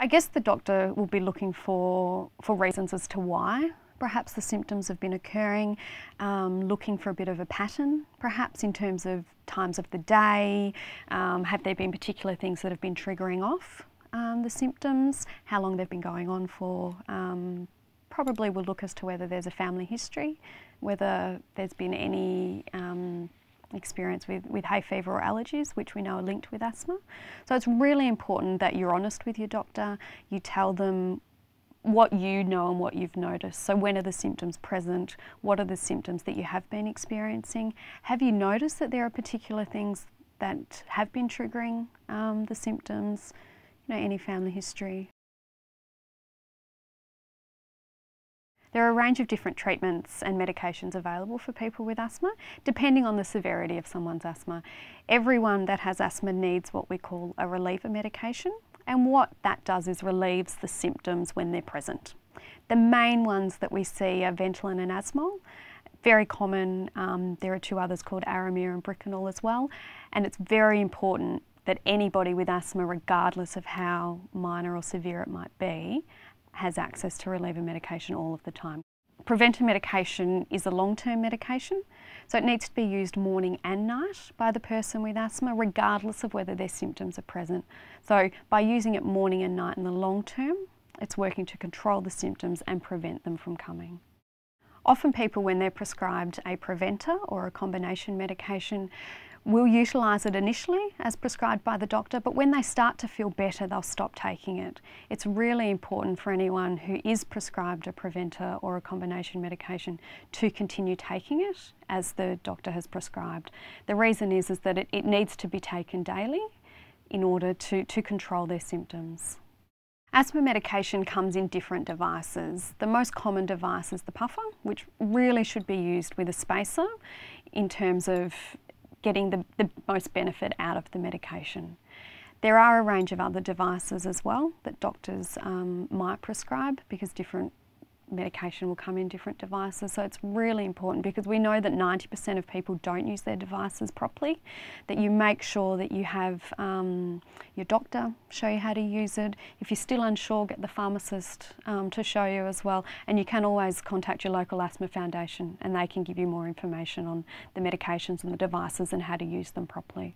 I guess the doctor will be looking for reasons as to why perhaps the symptoms have been occurring, looking for a bit of a pattern perhaps in terms of times of the day, have there been particular things that have been triggering off the symptoms, how long they've been going on for. Probably will look as to whether there's a family history, whether there's been any experience with hay fever or allergies, which we know are linked with asthma. So it's really important that you're honest with your doctor, you tell them what you know and what you've noticed. So when are the symptoms present? What are the symptoms that you have been experiencing? Have you noticed that there are particular things that have been triggering the symptoms? You know, any family history. There are a range of different treatments and medications available for people with asthma, depending on the severity of someone's asthma. Everyone that has asthma needs what we call a reliever medication, and what that does is relieves the symptoms when they're present. The main ones that we see are Ventolin and Asthma. Very common. There are two others called Aramir and Bricanol as well, and it's very important that anybody with asthma, regardless of how minor or severe it might be, has access to reliever medication all of the time. Preventer medication is a long-term medication, so it needs to be used morning and night by the person with asthma, regardless of whether their symptoms are present. So by using it morning and night in the long term, it's working to control the symptoms and prevent them from coming. Often people, when they're prescribed a preventer or a combination medication, will utilise it initially as prescribed by the doctor, but when they start to feel better, they'll stop taking it. It's really important for anyone who is prescribed a preventer or a combination medication to continue taking it as the doctor has prescribed. The reason is that it needs to be taken daily in order to control their symptoms. Asthma medication comes in different devices. The most common device is the puffer, which really should be used with a spacer in terms of getting the most benefit out of the medication. There are a range of other devices as well that doctors might prescribe, because different medication will come in different devices. So it's really important, because we know that 90% of people don't use their devices properly, that you make sure that you have your doctor show you how to use it. If you're still unsure, get the pharmacist to show you as well, and you can always contact your local asthma foundation and they can give you more information on the medications and the devices and how to use them properly.